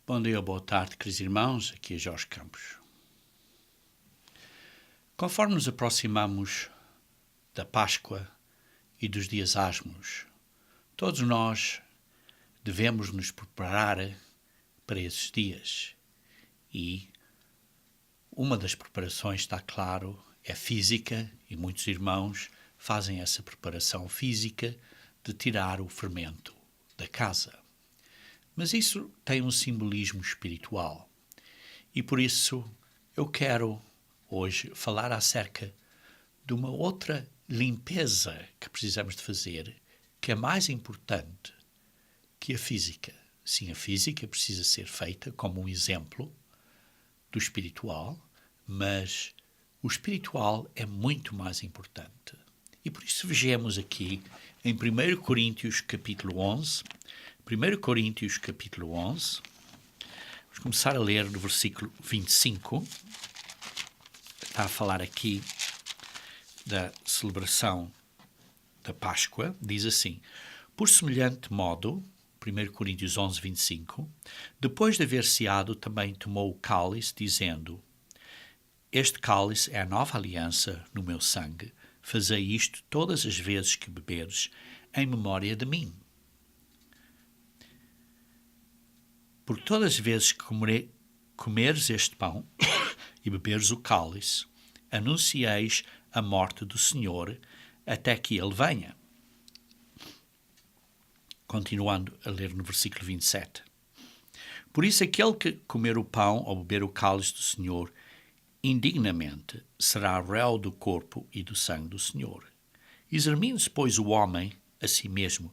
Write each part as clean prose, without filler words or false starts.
Bom dia, boa tarde, queridos irmãos. Aqui é Jorge Campos. Conforme nos aproximamos da Páscoa e dos dias asmos, todos nós devemos nos preparar para esses dias. E uma das preparações, está claro, é física, e muitos irmãos fazem essa preparação física de tirar o fermento da casa. Mas isso tem um simbolismo espiritual. E por isso eu quero hoje falar acerca de uma outra limpeza que precisamos de fazer, que é mais importante que a física. Sim, a física precisa ser feita como um exemplo do espiritual, mas o espiritual é muito mais importante. E por isso vejamos aqui em 1 Coríntios capítulo 11, 1 Coríntios capítulo 11, vamos começar a ler no versículo 25, está a falar aqui da celebração da Páscoa, diz assim: por semelhante modo, 1 Coríntios 11, 25, depois de haver ceado, também tomou o cálice, dizendo: este cálice é a nova aliança no meu sangue, fazei isto todas as vezes que beberes, em memória de mim. Porque todas as vezes que comeres este pão e beberes o cálice, anuncieis a morte do Senhor até que ele venha. Continuando a ler no versículo 27. Por isso, aquele que comer o pão ou beber o cálice do Senhor indignamente será réu do corpo e do sangue do Senhor. Examine-se, pois, o homem a si mesmo,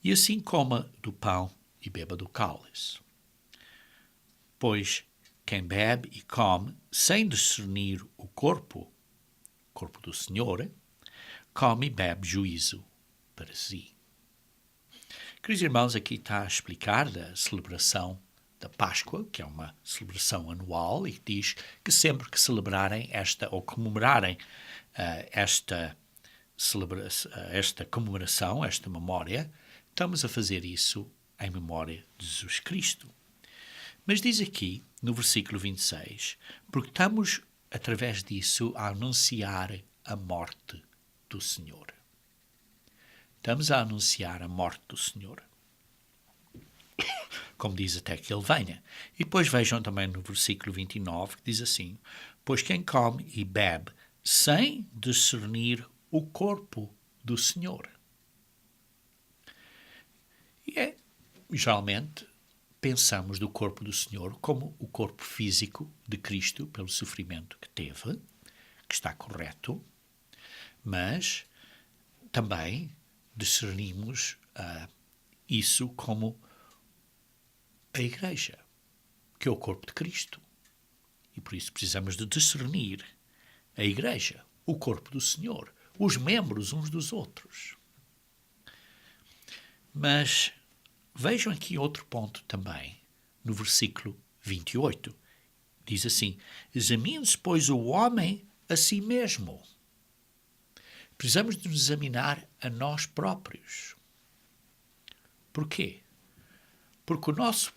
e assim coma do pão e beba do cálice. Pois quem bebe e come sem discernir o corpo do Senhor, come e bebe juízo para si. Queridos irmãos, aqui está a explicar da celebração da Páscoa, que é uma celebração anual, e diz que sempre que celebrarem esta, ou comemorarem esta comemoração, esta memória, estamos a fazer isso em memória de Jesus Cristo. Mas diz aqui, no versículo 26, porque estamos, através disso, a anunciar a morte do Senhor. Estamos a anunciar a morte do Senhor. Como diz até que ele venha. E depois vejam também no versículo 29, que diz assim: pois quem come e bebe sem discernir o corpo do Senhor. E geralmente, pensamos do corpo do Senhor como o corpo físico de Cristo, pelo sofrimento que teve, que está correto, mas também discernimos isso como a Igreja, que é o corpo de Cristo. E por isso precisamos de discernir a Igreja, o corpo do Senhor, os membros uns dos outros. Mas vejam aqui outro ponto também, no versículo 28. Diz assim: examine-se, pois, o homem a si mesmo. Precisamos de nos examinar a nós próprios. Porquê? Porque o nosso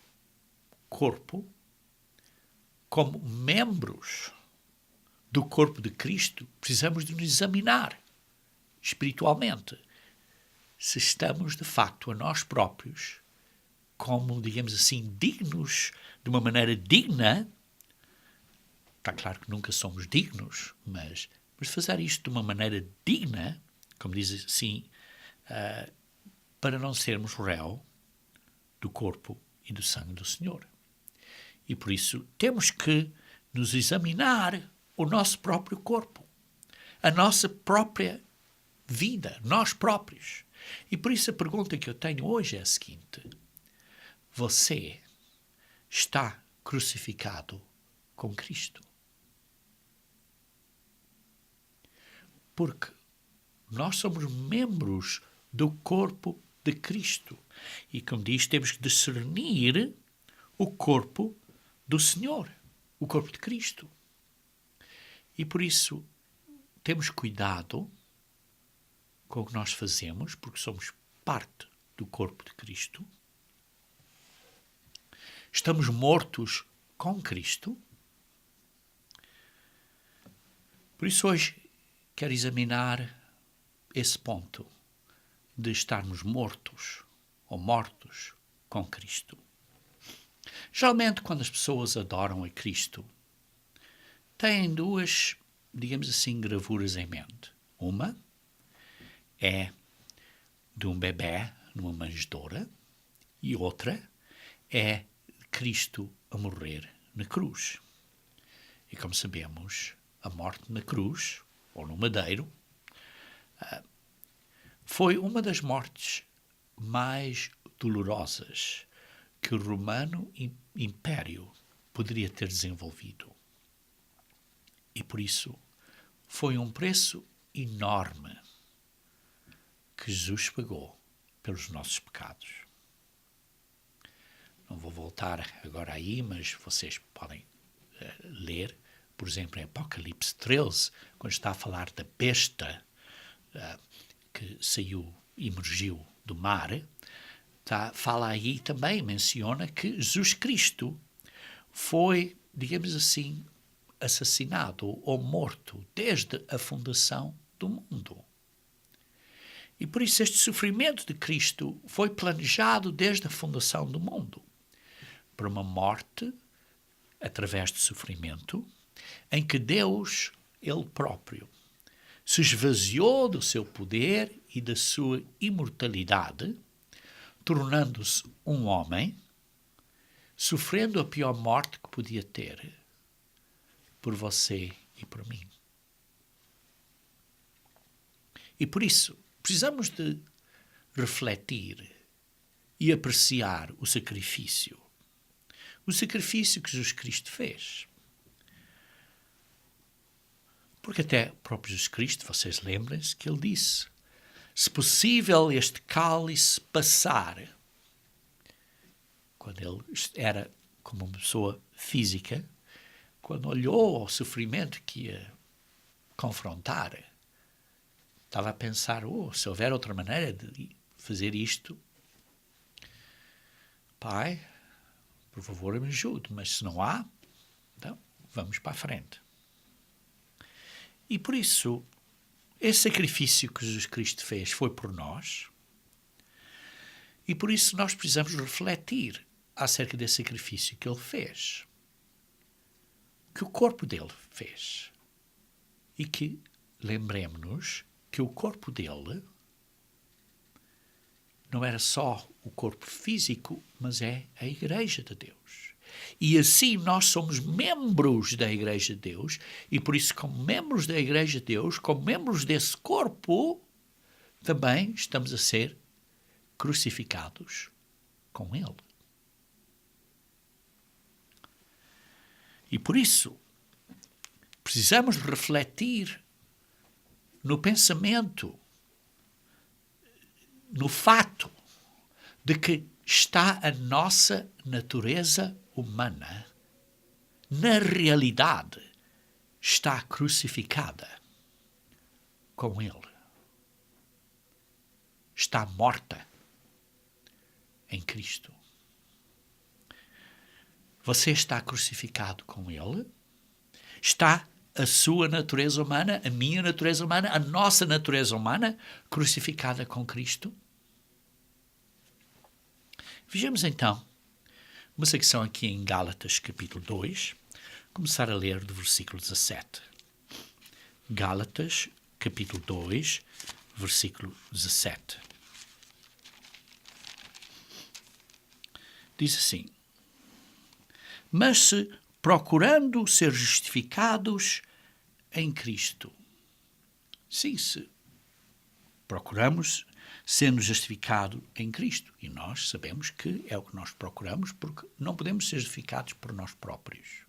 corpo, como membros do corpo de Cristo, precisamos de nos examinar espiritualmente se estamos, de facto, a nós próprios como, digamos assim, dignos, de uma maneira digna. Está claro que nunca somos dignos, mas fazer isto de uma maneira digna, como diz assim, para não sermos réu do corpo e do sangue do Senhor. E por isso temos que nos examinar o nosso próprio corpo, a nossa própria vida, nós próprios. E por isso a pergunta que eu tenho hoje é a seguinte: você está crucificado com Cristo? Porque nós somos membros do corpo de Cristo. E, como diz, temos que discernir o corpo do Senhor, o corpo de Cristo. E por isso temos cuidado com o que nós fazemos, porque somos parte do corpo de Cristo. Estamos mortos com Cristo? Por isso hoje quero examinar esse ponto de estarmos mortos ou mortos com Cristo. Geralmente, quando as pessoas adoram a Cristo, têm duas, digamos assim, gravuras em mente. Uma é de um bebé numa manjedoura e outra é Cristo a morrer na cruz. E como sabemos, a morte na cruz, ou no madeiro, foi uma das mortes mais dolorosas que o romano império poderia ter desenvolvido. E por isso foi um preço enorme que Jesus pagou pelos nossos pecados. Não vou voltar agora aí, mas vocês podem ler, por exemplo, em Apocalipse 13, quando está a falar da besta que saiu, emergiu do mar, fala aí também, menciona que Jesus Cristo foi, digamos assim, assassinado ou morto desde a fundação do mundo. E por isso este sofrimento de Cristo foi planejado desde a fundação do mundo para uma morte através de sofrimento em que Deus, Ele próprio, se esvaziou do seu poder e da sua imortalidade, tornando-se um homem, sofrendo a pior morte que podia ter por você e por mim. E por isso, precisamos de refletir e apreciar o sacrifício que Jesus Cristo fez. Porque até o próprio Jesus Cristo, vocês lembrem-se que ele disse, se possível este cálice passar, quando ele era como uma pessoa física, quando olhou ao sofrimento que ia confrontar, estava a pensar, se houver outra maneira de fazer isto, Pai, por favor, me ajude, mas se não há, então vamos para a frente. E por isso, esse sacrifício que Jesus Cristo fez foi por nós, e por isso nós precisamos refletir acerca desse sacrifício que ele fez, que o corpo dele fez, e que, lembremos-nos, que o corpo dele não era só o corpo físico, mas é a Igreja de Deus. E assim nós somos membros da Igreja de Deus, e por isso, como membros da Igreja de Deus, como membros desse corpo, também estamos a ser crucificados com Ele. E por isso, precisamos refletir no pensamento, no fato de que está a nossa natureza humana, na realidade, está crucificada com Ele. Está morta em Cristo. Você está crucificado com Ele? Está a sua natureza humana, a minha natureza humana, a nossa natureza humana crucificada com Cristo? Vejamos então uma secção aqui em Gálatas capítulo 2, começar a ler do versículo 17. Gálatas capítulo 2, versículo 17. Diz assim: mas se procurando ser justificados em Cristo. Sim, se procuramos sendo justificados em Cristo. E nós sabemos que é o que nós procuramos, porque não podemos ser justificados por nós próprios.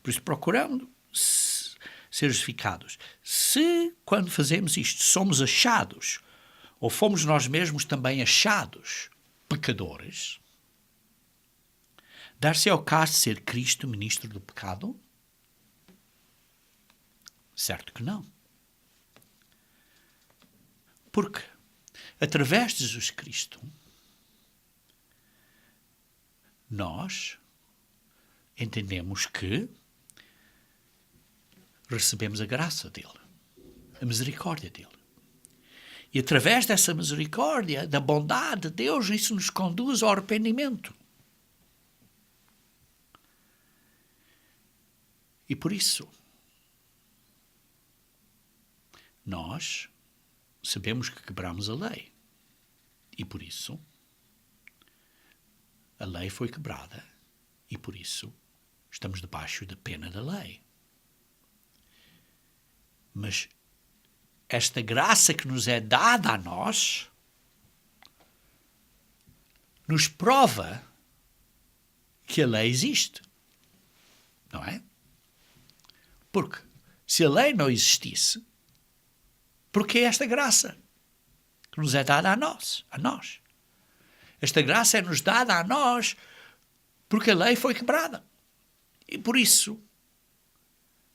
Por isso, procurando ser justificados. Se, quando fazemos isto, somos achados, ou fomos nós mesmos também achados pecadores, dar-se ao caso de ser Cristo ministro do pecado? Certo que não. Porque, através de Jesus Cristo, nós entendemos que recebemos a graça dele, a misericórdia dele. E através dessa misericórdia, da bondade de Deus, isso nos conduz ao arrependimento. E por isso, nós sabemos que quebramos a lei. E por isso, a lei foi quebrada. E por isso, estamos debaixo da pena da lei. Mas esta graça que nos é dada a nós nos prova que a lei existe. Não é? Porque se a lei não existisse, por que esta graça que nos é dada a nós? Esta graça é-nos dada a nós porque a lei foi quebrada. E por isso,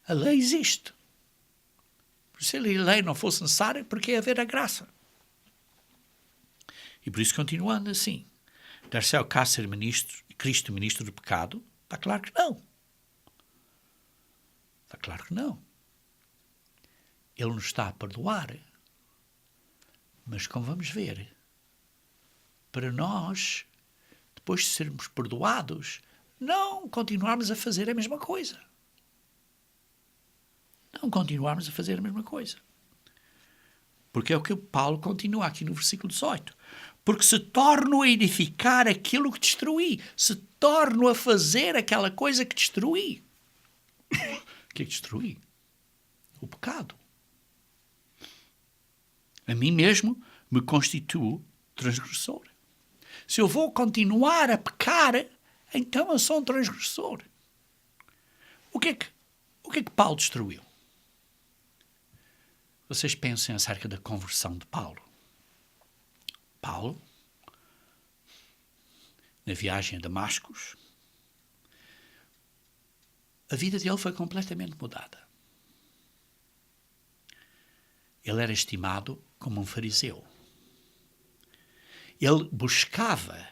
a lei existe. Se a lei não fosse necessária, por que haver a graça? E por isso, continuando assim, dar-se ao cá ser ministro, Cristo ministro do pecado? Está claro que não. Está claro que não. Ele nos está a perdoar. Mas, como vamos ver, para nós, depois de sermos perdoados, não continuarmos a fazer a mesma coisa. Não continuarmos a fazer a mesma coisa. Porque é o que Paulo continua aqui no versículo 18. Porque se torno a edificar aquilo que destruí. Se torno a fazer aquela coisa que destruí. O que é que destruí? O pecado. A mim mesmo me constituo transgressor. Se eu vou continuar a pecar, então eu sou um transgressor. O que é que Paulo destruiu? Vocês pensem acerca da conversão de Paulo. Paulo, na viagem a Damascus, a vida dele foi completamente mudada. Ele era estimado como um fariseu. Ele buscava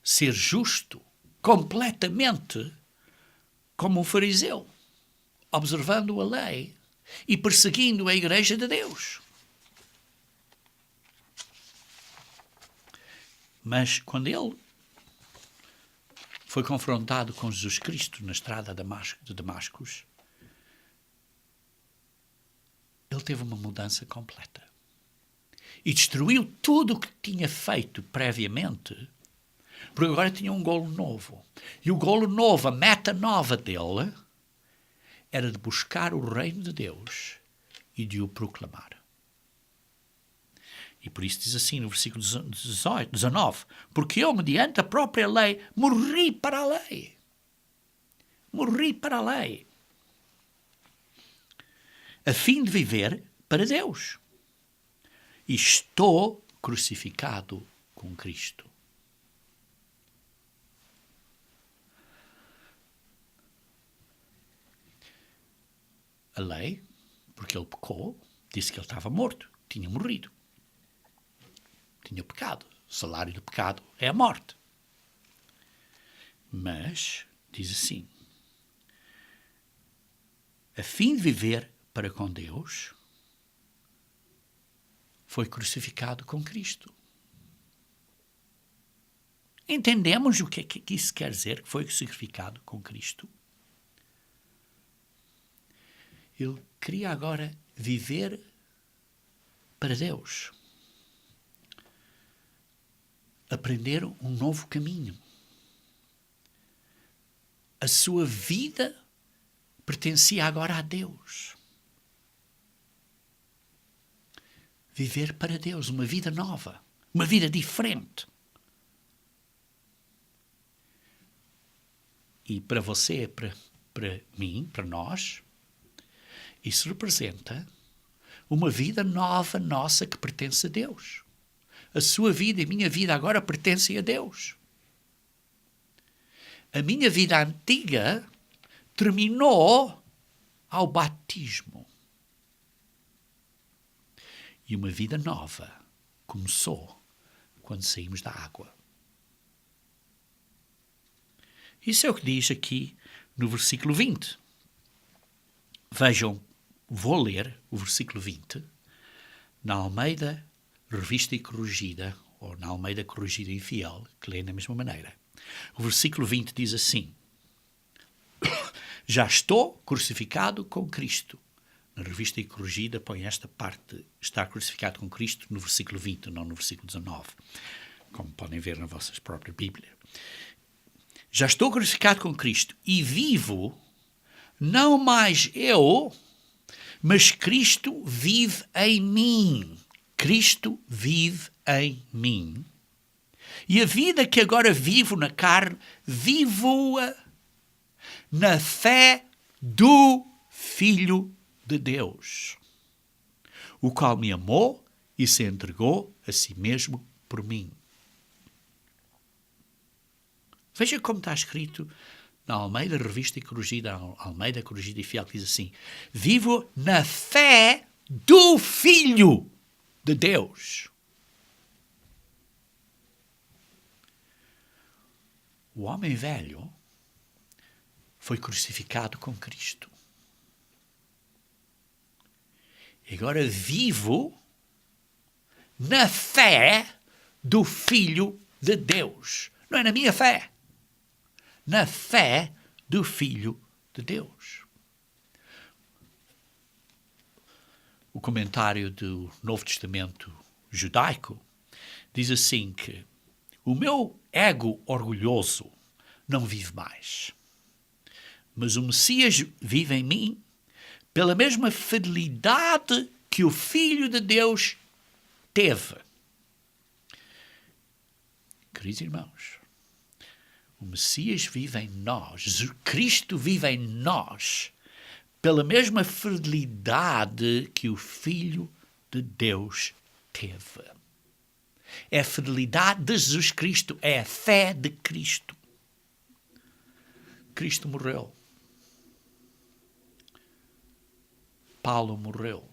ser justo completamente como um fariseu, observando a lei e perseguindo a Igreja de Deus. Mas quando ele foi confrontado com Jesus Cristo na estrada de Damascus, ele teve uma mudança completa. E destruiu tudo o que tinha feito previamente, porque agora tinha um golo novo. E o golo novo, a meta nova dele, era de buscar o reino de Deus e de o proclamar. E por isso diz assim no versículo 19, porque eu, mediante a própria lei, morri para a lei. Morri para a lei. A fim de viver para Deus. E estou crucificado com Cristo. A lei, porque ele pecou, disse que ele estava morto, tinha morrido. Tinha pecado. O salário do pecado é a morte. Mas, diz assim, a fim de viver para com Deus, foi crucificado com Cristo. Entendemos o que isso quer dizer, que foi crucificado com Cristo? Ele queria agora viver para Deus. Aprender um novo caminho. A sua vida pertencia agora a Deus. Viver para Deus, uma vida nova, uma vida diferente. E para você, para mim, para nós, isso representa uma vida nova nossa que pertence a Deus. A sua vida e a minha vida agora pertencem a Deus. A minha vida antiga terminou ao batismo. E uma vida nova começou quando saímos da água. Isso é o que diz aqui no versículo 20. Vejam, vou ler o versículo 20 na Almeida Revista e Corrigida, ou na Almeida Corrigida e Fiel, que lê da mesma maneira. O versículo 20 diz assim: já estou crucificado com Cristo. Na Revista e Corrigida põe esta parte, está crucificado com Cristo, no versículo 20, não no versículo 19, como podem ver na vossa própria Bíblia. Já estou crucificado com Cristo e vivo, não mais eu, mas Cristo vive em mim. Cristo vive em mim. E a vida que agora vivo na carne, vivo-a na fé do Filho de Deus, o qual me amou e se entregou a si mesmo por mim. Veja como está escrito na Almeida Revista e Corrigida, Almeida Corrigida e Fiel, que diz assim: vivo na fé do Filho de Deus. O homem velho foi crucificado com Cristo. E agora vivo na fé do Filho de Deus. Não é na minha fé. Na fé do Filho de Deus. O comentário do Novo Testamento judaico diz assim que o meu ego orgulhoso não vive mais, mas o Messias vive em mim pela mesma fidelidade que o Filho de Deus teve. Queridos irmãos, o Messias vive em nós, Cristo vive em nós, pela mesma fidelidade que o Filho de Deus teve. É a fidelidade de Jesus Cristo, é a fé de Cristo. Cristo morreu. Paulo morreu.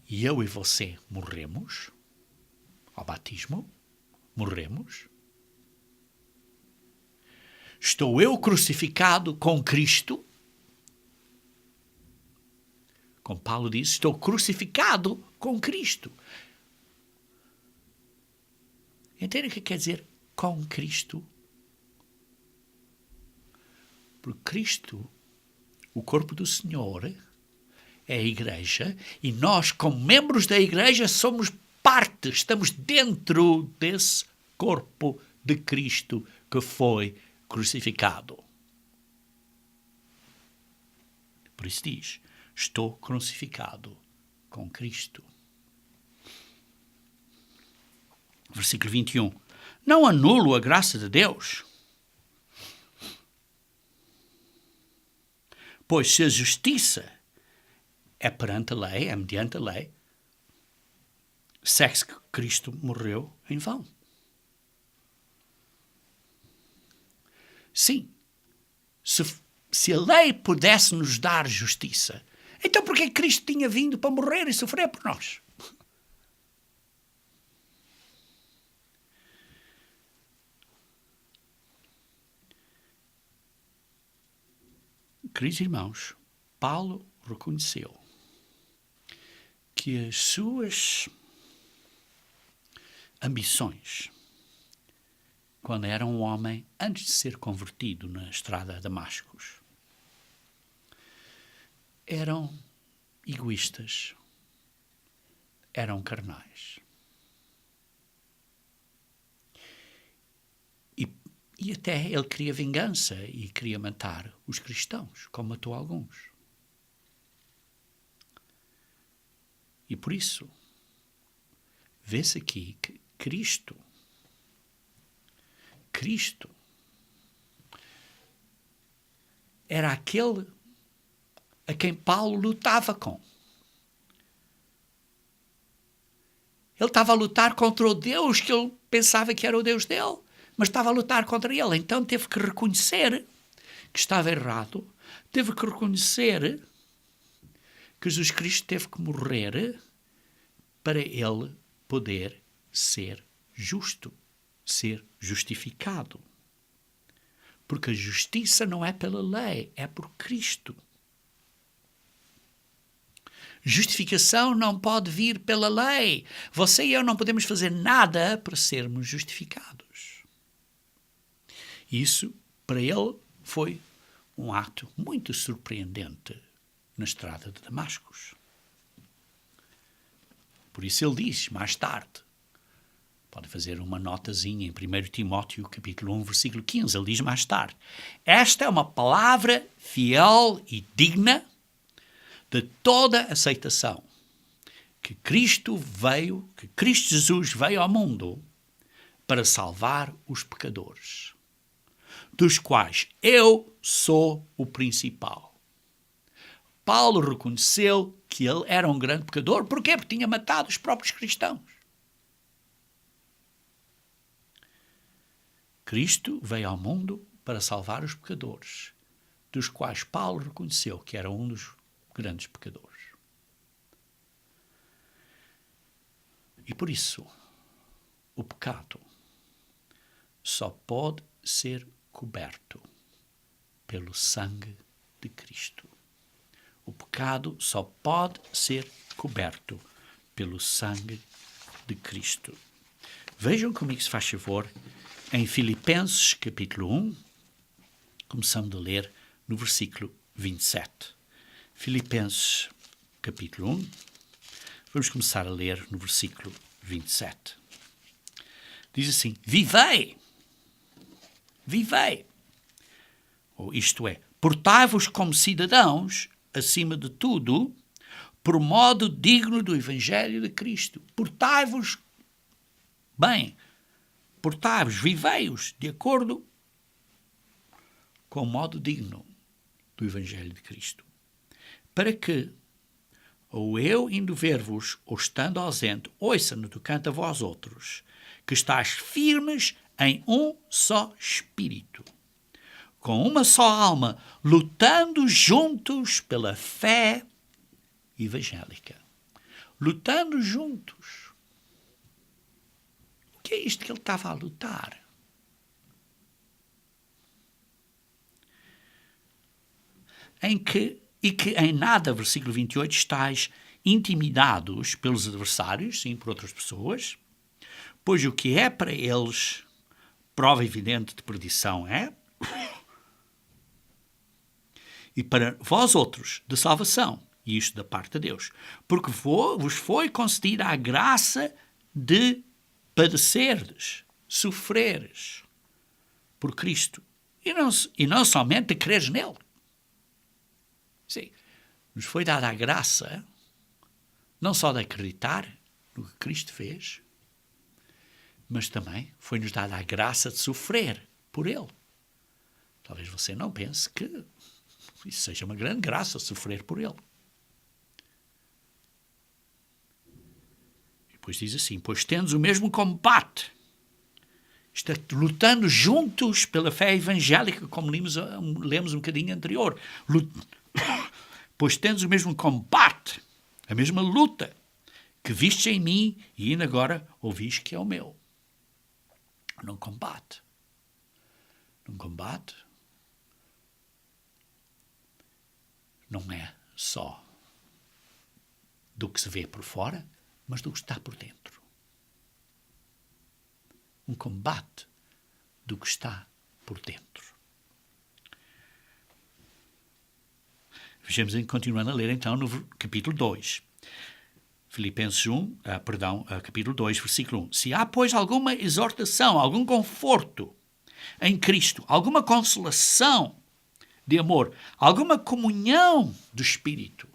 E eu e você morremos ao batismo? Morremos? Estou eu crucificado com Cristo? Como Paulo diz, estou crucificado com Cristo. Entendem o que quer dizer com Cristo? Porque Cristo, o corpo do Senhor, é a igreja, e nós, como membros da igreja, somos parte, estamos dentro desse corpo de Cristo que foi crucificado. Por isso diz, estou crucificado com Cristo. Versículo 21. Não anulo a graça de Deus. Pois se a justiça é perante a lei, é mediante a lei, segue-se que Cristo morreu em vão. Sim, se a lei pudesse nos dar justiça, então por que Cristo tinha vindo para morrer e sofrer por nós? Queridos irmãos, Paulo reconheceu que as suas ambições, quando era um homem, antes de ser convertido na estrada a Damascus, eram egoístas, eram carnais. E até ele queria vingança e queria matar os cristãos, como matou alguns. E por isso, vê-se aqui que Cristo era aquele a quem Paulo lutava com. Ele estava a lutar contra o Deus que ele pensava que era o Deus dele, mas estava a lutar contra ele. Então teve que reconhecer que estava errado, teve que reconhecer que Jesus Cristo teve que morrer para ele poder ser justo, ser justificado. Porque a justiça não é pela lei, é por Cristo. Justificação não pode vir pela lei. Você e eu não podemos fazer nada para sermos justificados. Isso, para ele, foi um ato muito surpreendente na estrada de Damascus. Por isso ele diz, mais tarde, pode fazer uma notazinha em 1 Timóteo, capítulo 1, versículo 15, ele diz mais tarde, esta é uma palavra fiel e digna de toda aceitação, que Cristo Jesus veio ao mundo para salvar os pecadores, dos quais eu sou o principal. Paulo reconheceu que ele era um grande pecador. Porquê? Porque tinha matado os próprios cristãos. Cristo veio ao mundo para salvar os pecadores, dos quais Paulo reconheceu que era um dos grandes pecadores. E por isso, o pecado só pode ser coberto pelo sangue de Cristo. O pecado só pode ser coberto pelo sangue de Cristo. Vejam comigo, se faz favor, em Filipenses, capítulo 1, começamos a ler no versículo 27. Filipenses, capítulo 1, vamos começar a ler no versículo 27. Diz assim, vivei, ou isto é, portai-vos como cidadãos, acima de tudo, por modo digno do Evangelho de Cristo. Portai-vos bem, portai-vos, vivei-os de acordo com o modo digno do Evangelho de Cristo. Para que, ou eu indo ver-vos, ou estando ausente, ouça no tocante a vós outros, que estáis firmes em um só espírito, com uma só alma, lutando juntos pela fé evangélica. Lutando juntos. O que é isto que ele estava a lutar? que em nada, versículo 28, estáis intimidados pelos adversários, sim, por outras pessoas, pois o que é para eles prova evidente de perdição é, e para vós outros de salvação, e isto da parte de Deus, porque vos foi concedida a graça de padecerdes, sofreres por Cristo, e não somente de creres nele. Sim, nos foi dada a graça não só de acreditar no que Cristo fez, mas também foi-nos dada a graça de sofrer por ele. Talvez você não pense que isso seja uma grande graça, sofrer por ele. E depois diz assim, pois tendes o mesmo combate, está lutando juntos pela fé evangélica, como lemos um bocadinho anterior. Pois tendes o mesmo combate, a mesma luta, que vistes em mim e ainda agora ouvis que é o meu. Num combate. Não é só do que se vê por fora, mas do que está por dentro. Um combate do que está por dentro. Vejamos, continuando a ler então no capítulo 2. Filipenses 1, capítulo 2, versículo 1. Se há, pois, alguma exortação, algum conforto em Cristo, alguma consolação de amor, alguma comunhão do Espírito,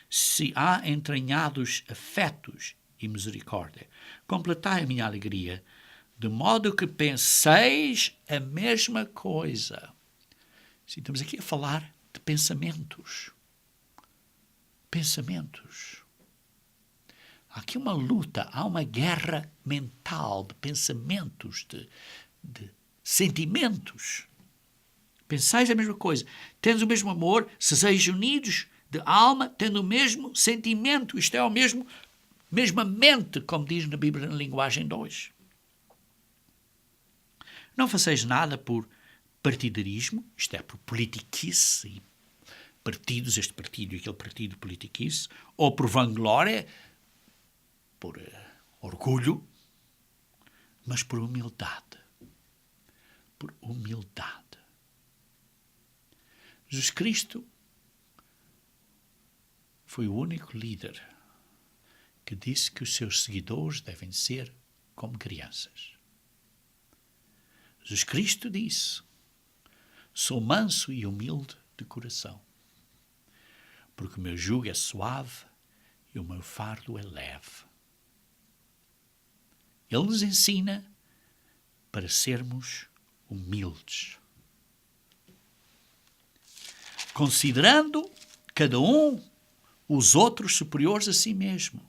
se há entranhados afetos e misericórdia, completai a minha alegria, de modo que penseis a mesma coisa. Sim, estamos aqui a falar de pensamentos. Há aqui uma luta, há uma guerra mental de pensamentos, de sentimentos. Pensais a mesma coisa. Tendes o mesmo amor, sejais unidos de alma, tendo o mesmo sentimento. Isto é mesma mente, como diz na Bíblia na linguagem 2. Não faceis nada por partidarismo, isto é, por politiquice e partidos, este partido e aquele partido, politiquice, ou por vanglória, por orgulho, mas por humildade. Por humildade. Jesus Cristo foi o único líder que disse que os seus seguidores devem ser como crianças. Jesus Cristo disse: sou manso e humilde de coração, porque o meu jugo é suave e o meu fardo é leve. Ele nos ensina para sermos humildes, considerando cada um os outros superiores a si mesmo.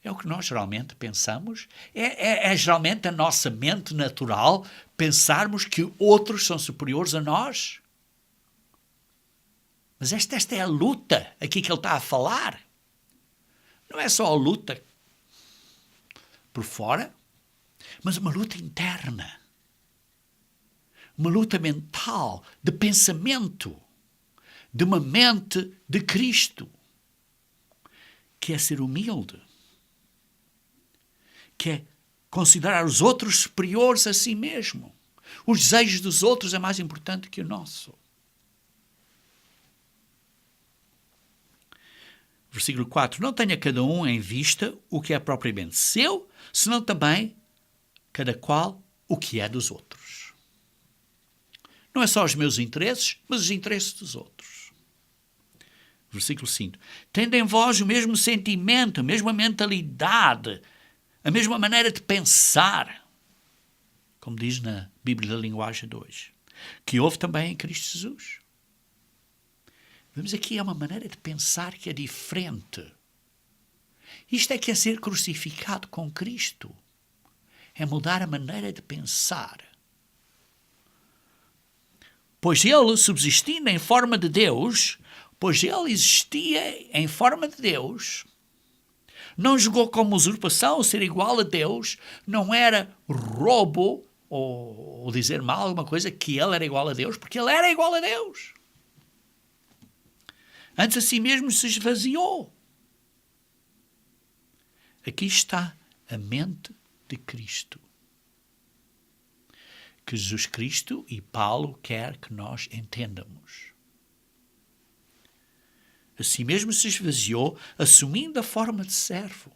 É o que nós geralmente pensamos. É geralmente a nossa mente natural pensarmos que outros são superiores a nós. Mas esta é a luta aqui que ele está a falar. Não é só a luta por fora, mas uma luta interna. Uma luta mental, de pensamento, de uma mente de Cristo, que é ser humilde, que é considerar os outros superiores a si mesmo. Os desejos dos outros é mais importante que o nosso. Versículo 4. Não tenha cada um em vista o que é propriamente seu, senão também cada qual o que é dos outros. Não é só os meus interesses, mas os interesses dos outros. Versículo 5. Tendo em vós o mesmo sentimento, a mesma mentalidade, a mesma maneira de pensar, como diz na Bíblia da Linguagem 2, que houve também em Cristo Jesus. Vemos aqui, é uma maneira de pensar que é diferente. Isto é que é ser crucificado com Cristo. É mudar a maneira de pensar. Pois ele, subsistindo em forma de Deus, pois ele existia em forma de Deus, não julgou como usurpação ser igual a Deus, não era roubo ou dizer mal alguma coisa que ele era igual a Deus, porque ele era igual a Deus. Antes a si mesmo se esvaziou. Aqui está a mente de Cristo, que Jesus Cristo e Paulo quer que nós entendamos. A si mesmo se esvaziou, assumindo a forma de servo.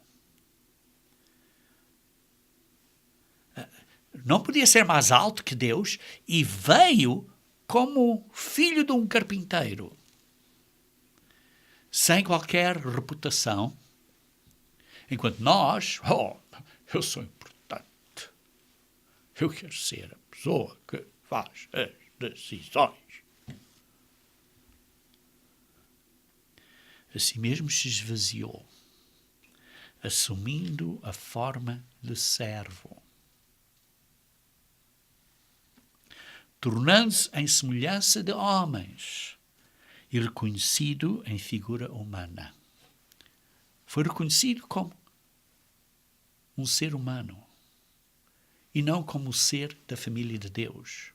Não podia ser mais alto que Deus e veio como filho de um carpinteiro, sem qualquer reputação, enquanto nós, eu sou importante, eu quero ser a pessoa que faz as decisões. Assim mesmo se esvaziou, assumindo a forma de servo, tornando-se em semelhança de homens e reconhecido em figura humana. Foi reconhecido como um ser humano e não como o ser da família de Deus.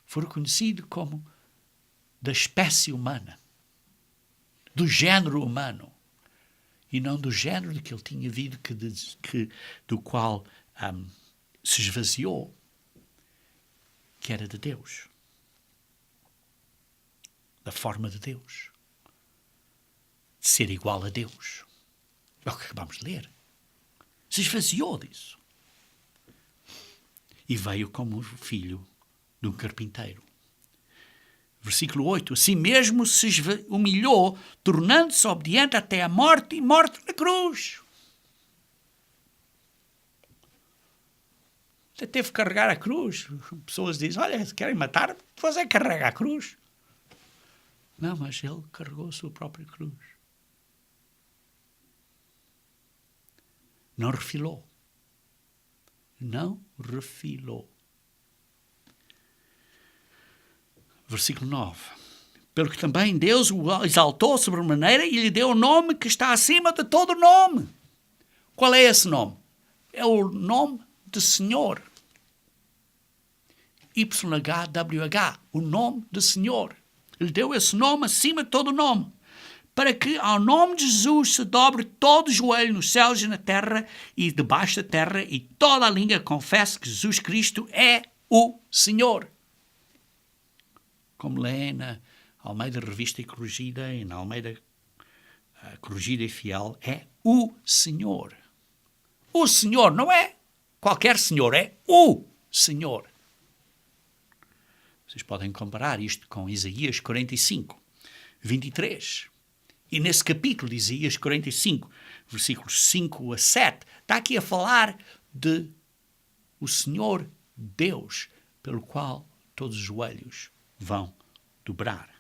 Foi reconhecido como da espécie humana, do género humano, e não do género de que ele tinha vindo, do qual se esvaziou, que era de Deus, da forma de Deus, de ser igual a Deus. É o que acabamos de ler. Se esvaziou disso. E veio como filho de um carpinteiro. Versículo 8. Assim mesmo se humilhou, tornando-se obediente até a morte e morte na cruz. Você teve que carregar a cruz. Pessoas dizem, olha, se querem matar, você carrega a cruz. Não, mas ele carregou a sua própria cruz. Não refilou. Não refilou. Versículo 9. Pelo que também Deus o exaltou sobremaneira e lhe deu o nome que está acima de todo nome. Qual é esse nome? é o nome de Senhor. YHWH, o nome de Senhor. Ele deu esse nome acima de todo nome, para que ao nome de Jesus se dobre todo o joelho nos céus e na terra e debaixo da terra, e toda a língua confesse que Jesus Cristo é o Senhor. Como lê na Almeida Revista e Corrigida e na Almeida Corrigida e Fiel, é o Senhor. O Senhor, não é qualquer Senhor, é o Senhor. Vocês podem comparar isto com Isaías 45, 23. E nesse capítulo de Isaías 45, versículos 5 a 7, está aqui a falar de o Senhor Deus, pelo qual todos os joelhos vão dobrar.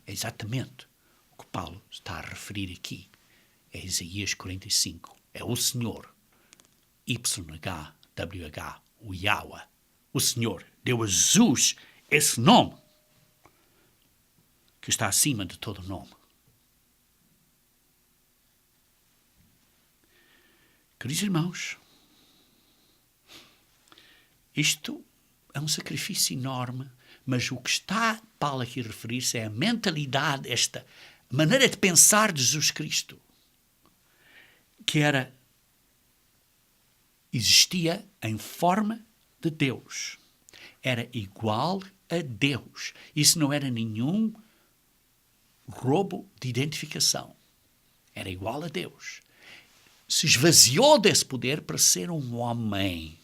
É exatamente o que Paulo está a referir aqui. É Isaías 45. É o Senhor. YHWH, o Yahweh. O Senhor deu a Jesus esse nome que está acima de todo nome. Queridos irmãos, isto é um sacrifício enorme, mas o que está Paulo aqui a referir-se é a mentalidade, esta maneira de pensar de Jesus Cristo, que existia em forma de Deus. Era igual a Deus. Isso não era nenhum roubo de identificação. Era igual a Deus. Se esvaziou desse poder para ser um homem,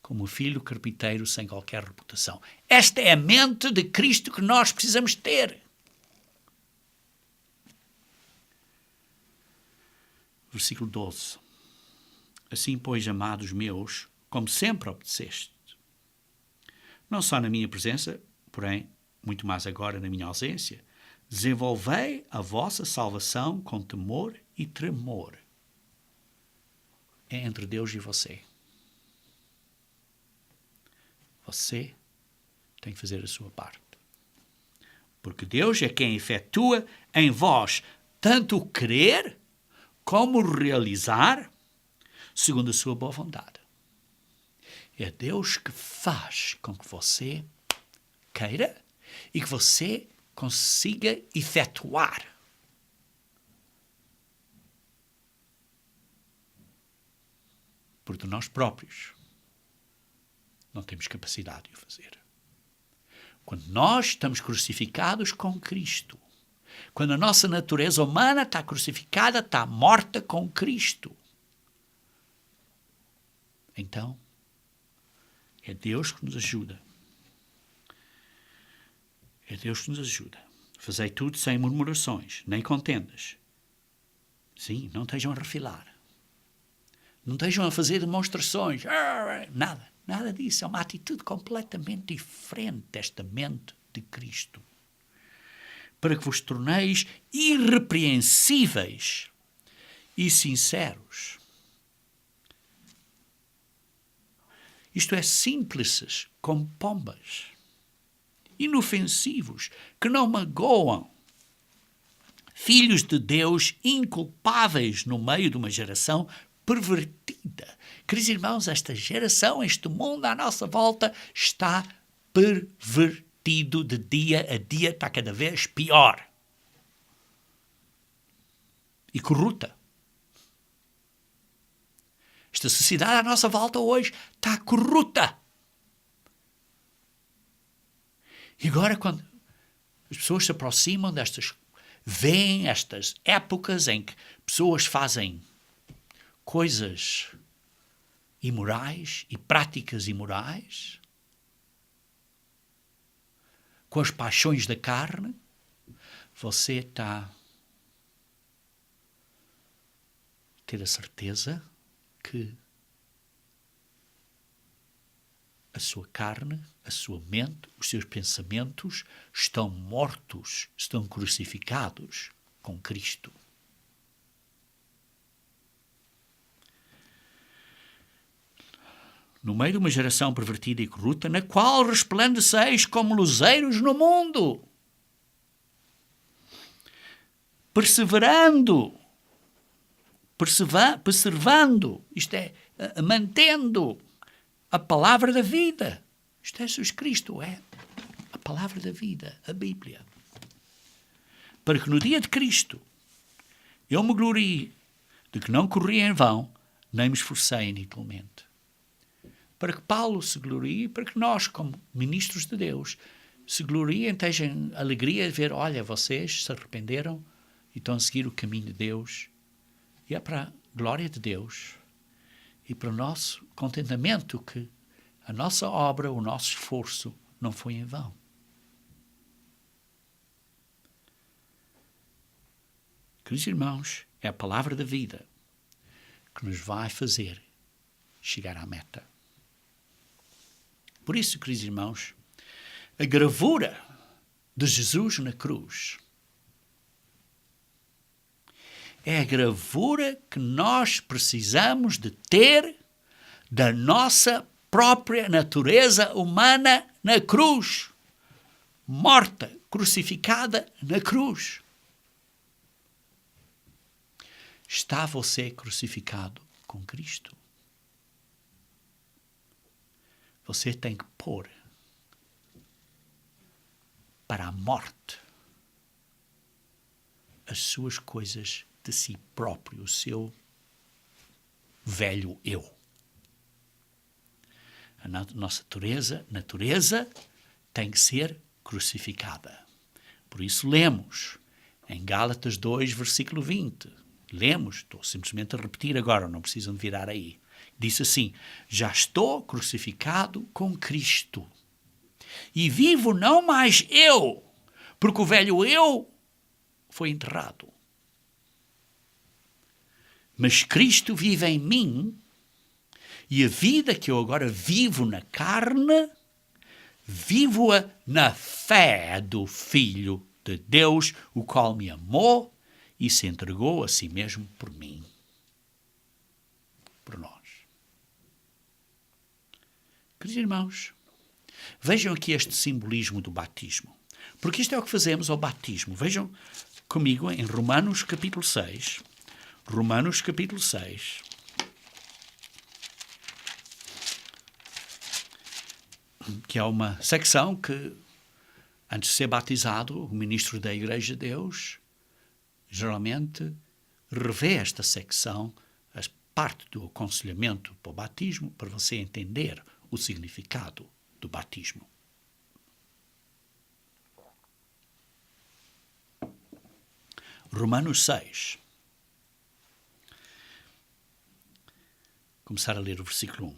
como filho carpinteiro sem qualquer reputação. Esta é a mente de Cristo que nós precisamos ter. Versículo 12. Assim, pois, amados meus, como sempre obedeceste, não só na minha presença, porém, muito mais agora na minha ausência, desenvolvei a vossa salvação com temor e tremor. É entre Deus e você. Você tem que fazer a sua parte. Porque Deus é quem efetua em vós tanto o querer como o realizar segundo a sua boa vontade. É Deus que faz com que você queira e que você consiga efetuar. Porque nós próprios não temos capacidade de o fazer. Quando nós estamos crucificados com Cristo, quando a nossa natureza humana está crucificada, está morta com Cristo, então é Deus que nos ajuda. É Deus que nos ajuda. Fazei tudo sem murmurações, nem contendas. Sim, não estejam a refilar. Não estejam a fazer demonstrações. Nada disso. É uma atitude completamente diferente desta mente de Cristo. Para que vos torneis irrepreensíveis e sinceros. Isto é, simples como pombas. Inofensivos, que não magoam. Filhos de Deus inculpáveis no meio de uma geração pervertida. Queridos irmãos, esta geração, este mundo à nossa volta está pervertido de dia a dia, está cada vez pior. E corrupta. Esta sociedade à nossa volta hoje está corrupta. E agora, quando as pessoas se aproximam veem estas épocas em que pessoas fazem coisas imorais e práticas imorais, com as paixões da carne, você está a ter a certeza que a sua carne, a sua mente, os seus pensamentos estão mortos, estão crucificados com Cristo. No meio de uma geração pervertida e corrupta, na qual resplandeceis como luzeiros no mundo, perseverando preservando, isto é, mantendo a palavra da vida. Isto é Jesus Cristo, é a palavra da vida, a Bíblia. Para que no dia de Cristo eu me glorie de que não corri em vão, nem me esforcei inutilmente. Para que Paulo se glorie, para que nós, como ministros de Deus, se gloriem, tenham alegria de ver, olha, vocês se arrependeram e estão a seguir o caminho de Deus. E é para a glória de Deus e para o nosso contentamento que a nossa obra, o nosso esforço não foi em vão. Queridos irmãos, é a palavra da vida que nos vai fazer chegar à meta. Por isso, queridos irmãos, a gravura de Jesus na cruz é a gravura que nós precisamos de ter da nossa própria natureza humana na cruz, morta, crucificada na cruz. Está você crucificado com Cristo? Você tem que pôr para a morte as suas coisas de si próprio, o seu velho eu. A nossa natureza tem que ser crucificada. Por isso lemos em Gálatas 2, versículo 20. Lemos, estou simplesmente a repetir agora, não precisam de virar aí. Diz assim, já estou crucificado com Cristo. E vivo não mais eu, porque o velho eu foi enterrado. Mas Cristo vive em mim, e a vida que eu agora vivo na carne, vivo-a na fé do Filho de Deus, o qual me amou e se entregou a si mesmo por mim. Por nós. Queridos irmãos, vejam aqui este simbolismo do batismo. Porque isto é o que fazemos ao batismo. Vejam comigo em Romanos capítulo 6. Romanos capítulo 6. Que é uma secção que, antes de ser batizado, o ministro da Igreja de Deus geralmente revê esta secção, a parte do aconselhamento para o batismo, para você entender o significado do batismo. Romanos 6. Começar a ler o versículo 1.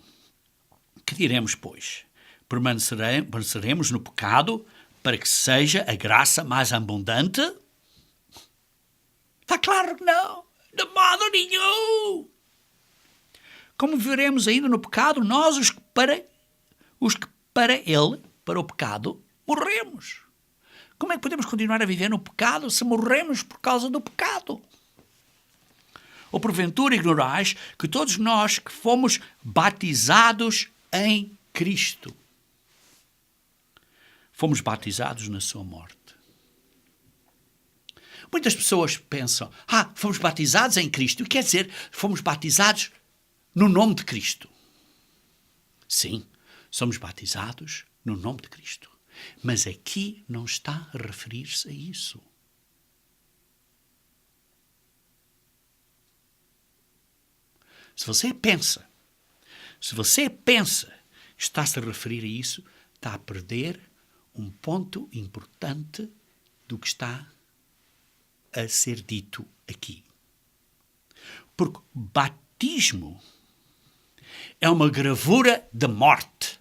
Que diremos, pois? Permaneceremos no pecado para que seja a graça mais abundante? Está claro que não. De modo nenhum. Como viveremos ainda no pecado, nós os que para ele, para o pecado, morremos. Como é que podemos continuar a viver no pecado se morremos por causa do pecado? Ou porventura ignorais que todos nós que fomos batizados em Cristo, fomos batizados na sua morte. Muitas pessoas pensam, fomos batizados em Cristo. Quer dizer, fomos batizados no nome de Cristo. Sim, somos batizados no nome de Cristo. Mas aqui não está a referir-se a isso. Se você pensa, está-se a referir a isso, está a perder um ponto importante do que está a ser dito aqui. Porque batismo é uma gravura de morte.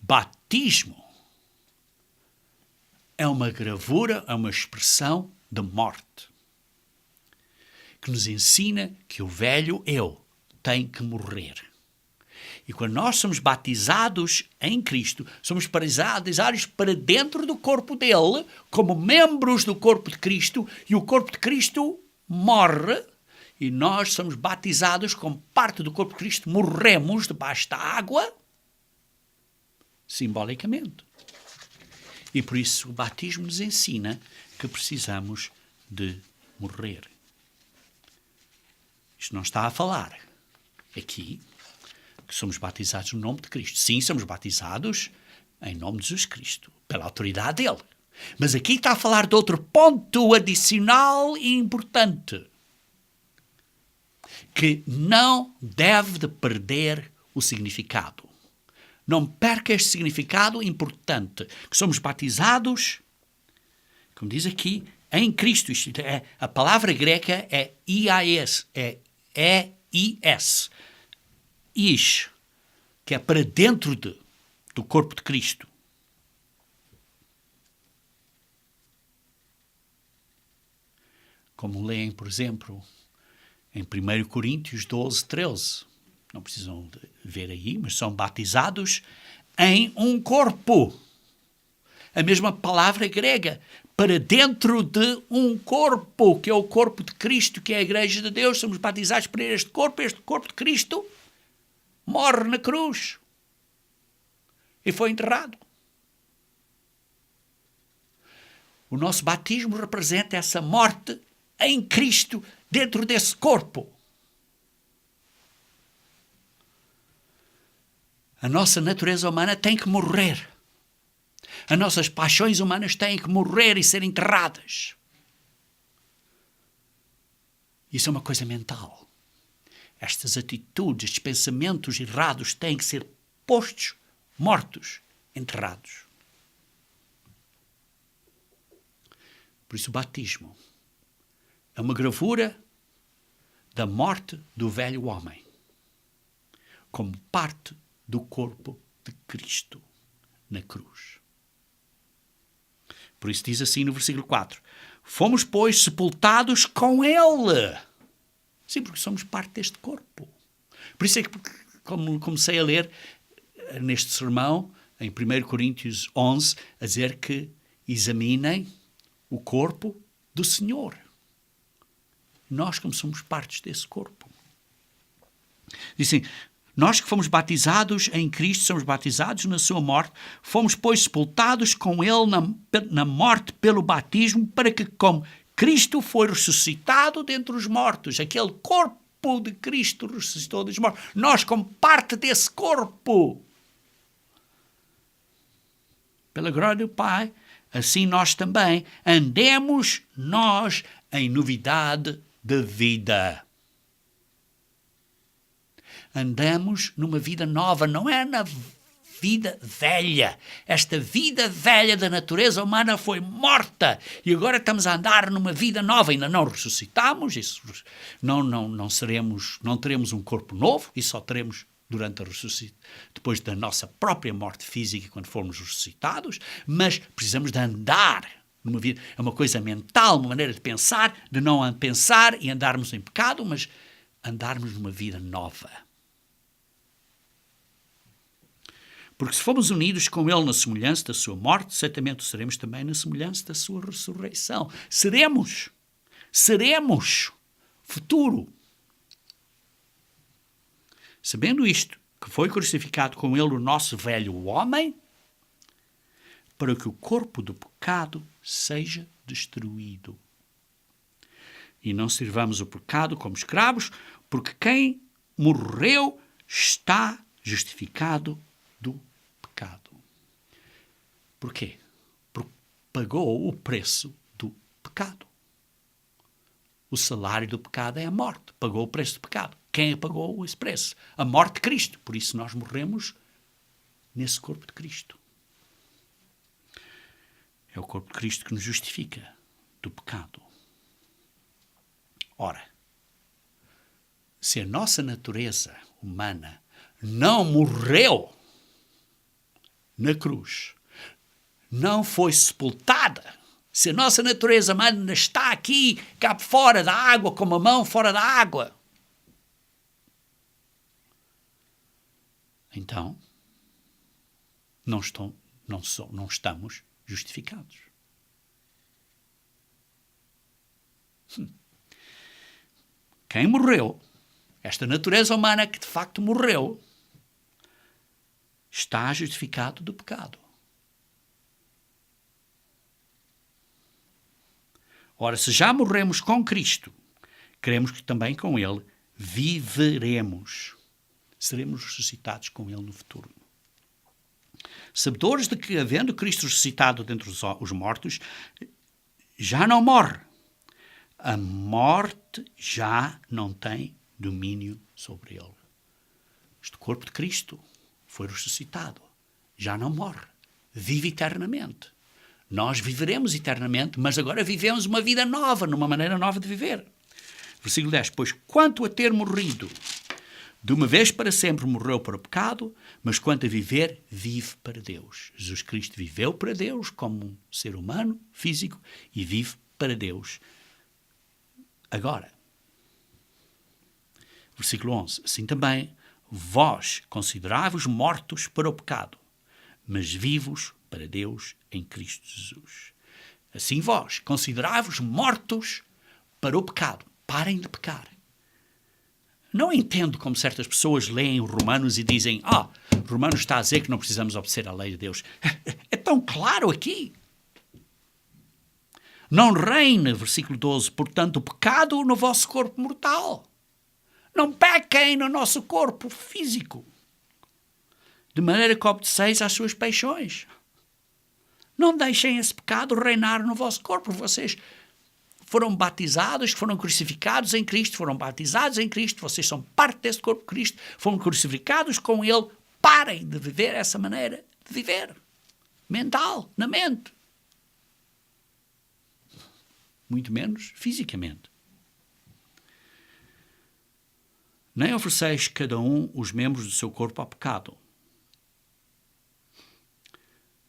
Batismo é uma gravura, é uma expressão de morte, que nos ensina que o velho eu tem que morrer. E quando nós somos batizados em Cristo, somos batizados para dentro do corpo dele, como membros do corpo de Cristo, e o corpo de Cristo morre, e nós somos batizados como parte do corpo de Cristo, morremos debaixo da água, simbolicamente. E por isso o batismo nos ensina que precisamos de morrer. Isto não está a falar aqui que somos batizados no nome de Cristo. Sim, somos batizados em nome de Jesus Cristo, pela autoridade dele. Mas aqui está a falar de outro ponto adicional e importante, que não deve de perder o significado. Não perca este significado importante, que somos batizados, como diz aqui, em Cristo. A palavra grega é ias, é E-I-S. Is, que é para dentro do corpo de Cristo. Como leem, por exemplo, em 1 Coríntios 12, 13. Não precisam de ver aí, mas são batizados em um corpo. A mesma palavra grega, para dentro de um corpo, que é o corpo de Cristo, que é a Igreja de Deus. Somos batizados para este corpo de Cristo morre na cruz e foi enterrado. O nosso batismo representa essa morte em Cristo, dentro desse corpo. A nossa natureza humana tem que morrer. As nossas paixões humanas têm que morrer e ser enterradas. Isso é uma coisa mental. Estas atitudes, estes pensamentos errados têm que ser postos, mortos, enterrados. Por isso o batismo é uma gravura da morte do velho homem, como parte do corpo de Cristo na cruz. Por isso diz assim no versículo 4: fomos, pois, sepultados com Ele. Sim, porque somos parte deste corpo. Por isso é que, como comecei a ler neste sermão, em 1 Coríntios 11, a dizer que examinem o corpo do Senhor. Nós, como somos partes desse corpo. Diz assim: nós que fomos batizados em Cristo, somos batizados na sua morte, fomos, pois, sepultados com Ele na morte pelo batismo, para que, como Cristo foi ressuscitado dentre os mortos, aquele corpo de Cristo ressuscitou dos mortos, nós, como parte desse corpo, pela glória do Pai, assim nós também andemos nós em novidade de vida. Andamos numa vida nova, não é na vida velha. Esta vida velha da natureza humana foi morta e agora estamos a andar numa vida nova. Ainda não ressuscitamos, não teremos um corpo novo, e só teremos durante a ressuscitação, depois da nossa própria morte física, quando formos ressuscitados, mas precisamos de andar numa vida. É uma coisa mental, uma maneira de pensar, de não pensar e andarmos em pecado, mas andarmos numa vida nova. Porque se fomos unidos com Ele na semelhança da sua morte, certamente seremos também na semelhança da sua ressurreição. Seremos futuro. Sabendo isto, que foi crucificado com Ele o nosso velho homem, para que o corpo do pecado seja destruído. E não sirvamos o pecado como escravos, porque quem morreu está justificado do pecado. Porquê? Porque pagou o preço do pecado. O salário do pecado é a morte. Pagou o preço do pecado. Quem pagou esse preço? A morte de Cristo. Por isso nós morremos nesse corpo de Cristo. É o corpo de Cristo que nos justifica do pecado. Ora, se a nossa natureza humana não morreu na cruz, não foi sepultada, se a nossa natureza humana está aqui, cá fora da água, com a mão fora da água, então não estamos justificados. Quem morreu, esta natureza humana que de facto morreu, está justificado do pecado. Ora, se já morremos com Cristo, cremos que também com Ele viveremos. Seremos ressuscitados com Ele no futuro. Sabedores de que, havendo Cristo ressuscitado dentre os mortos, já não morre. A morte já não tem domínio sobre ele. Este corpo de Cristo foi ressuscitado. Já não morre. Vive eternamente. Nós viveremos eternamente, mas agora vivemos uma vida nova, numa maneira nova de viver. Versículo 10. Pois quanto a ter morrido, de uma vez para sempre morreu para o pecado, mas quanto a viver, vive para Deus. Jesus Cristo viveu para Deus como um ser humano, físico, e vive para Deus agora. Versículo 11. Assim também, vós considerai-vos mortos para o pecado, mas vivos para Deus em Cristo Jesus. Assim vós considerai-vos mortos para o pecado. Parem de pecar. Não entendo como certas pessoas leem os Romanos e dizem Romanos está a dizer que não precisamos obedecer à lei de Deus. É tão claro aqui. Não reine, versículo 12, portanto, o pecado no vosso corpo mortal. Não pequem no nosso corpo físico, de maneira que obedeceis às suas paixões. Não deixem esse pecado reinar no vosso corpo. Vocês foram batizados, foram crucificados em Cristo, foram batizados em Cristo, vocês são parte desse corpo de Cristo, foram crucificados com Ele. Parem de viver essa maneira de viver. Mental, na mente. Muito menos fisicamente. Nem ofereceis cada um os membros do seu corpo ao pecado,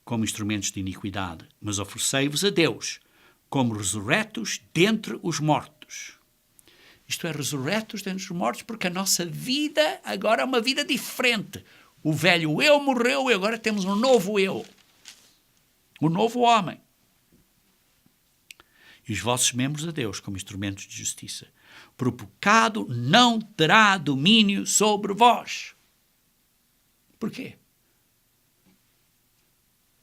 como instrumentos de iniquidade, mas oferecei-vos a Deus, como ressurretos dentre os mortos. Isto é, ressurretos dentre os mortos, porque a nossa vida agora é uma vida diferente. O velho eu morreu e agora temos um novo eu. Um novo homem. E os vossos membros a Deus como instrumentos de justiça. Por o pecado não terá domínio sobre vós. Porquê?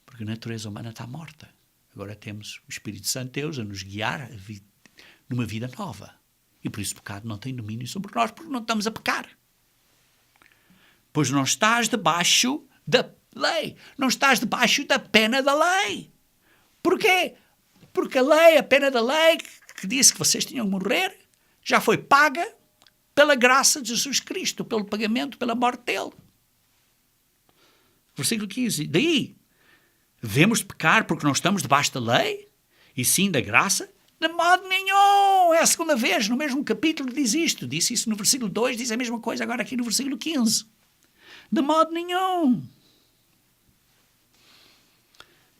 Porque a natureza humana está morta. Agora temos o Espírito Santo de Deus a nos guiar numa vida nova. E por isso o pecado não tem domínio sobre nós, porque não estamos a pecar. Pois não estás debaixo da lei. Não estás debaixo da pena da lei. Porquê? Porque a lei, a pena da lei, que disse que vocês tinham que morrer, já foi paga pela graça de Jesus Cristo, pelo pagamento, pela morte dele. Versículo 15. Daí, devemos de pecar porque não estamos debaixo da lei, e sim da graça? De modo nenhum! É a segunda vez, no mesmo capítulo, que diz isto. Disse isso no versículo 2, diz a mesma coisa agora aqui no versículo 15. De modo nenhum!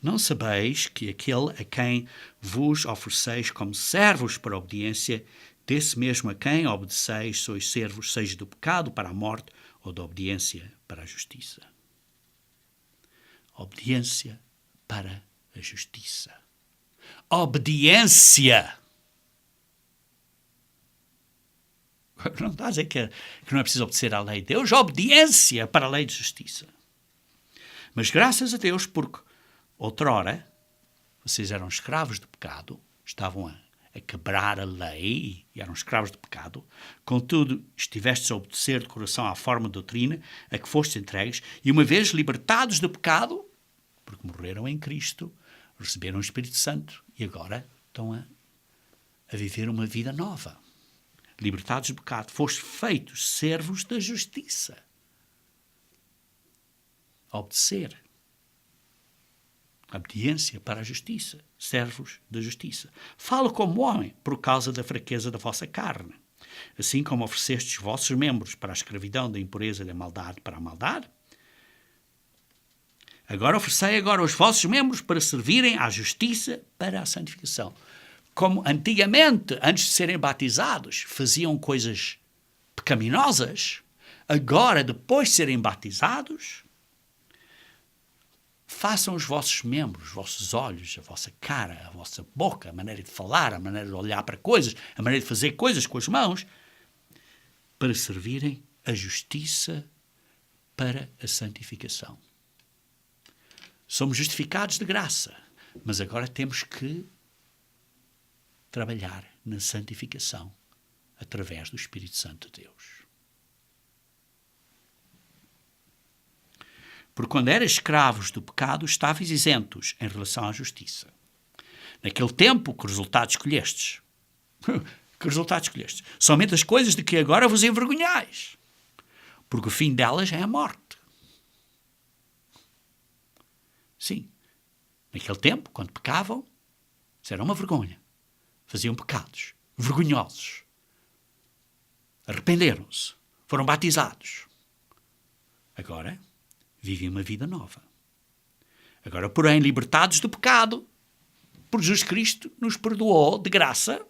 Não sabeis que aquele a quem vos ofereceis como servos para a obediência, desse mesmo a quem obedeceis sois servos, seja do pecado para a morte ou da obediência para a justiça. Obediência para a justiça. Obediência! Não está a dizer que não é preciso obedecer à lei de Deus. Obediência para a lei de justiça. Mas graças a Deus, porque outrora vocês eram escravos do pecado, estavam a quebrar a lei e eram escravos do pecado. Contudo, estivestes a obedecer de coração à forma de doutrina a que fostes entregues, e uma vez libertados do pecado, porque morreram em Cristo, receberam o Espírito Santo e agora estão a viver uma vida nova. Libertados do pecado, fostes feitos servos da justiça. Obedecer. Obediência para a justiça. Servos da justiça. Falo como homem, por causa da fraqueza da vossa carne. Assim como oferecestes os vossos membros para a escravidão da impureza e da maldade para a maldade, agora oferecei os vossos membros para servirem à justiça para a santificação. Como antigamente, antes de serem batizados, faziam coisas pecaminosas, agora, depois de serem batizados, façam os vossos membros, os vossos olhos, a vossa cara, a vossa boca, a maneira de falar, a maneira de olhar para coisas, a maneira de fazer coisas com as mãos, para servirem a justiça para a santificação. Somos justificados de graça, mas agora temos que trabalhar na santificação através do Espírito Santo de Deus. Porque quando eras escravos do pecado, estavais isentos em relação à justiça. Naquele tempo, que resultado escolhestes? Que resultado escolhestes? Somente as coisas de que agora vos envergonhais. Porque o fim delas é a morte. Sim. Naquele tempo, quando pecavam, isso era uma vergonha. Faziam pecados vergonhosos. Arrependeram-se. Foram batizados. Agora, vivem uma vida nova. Agora, porém, libertados do pecado, por Jesus Cristo nos perdoou de graça,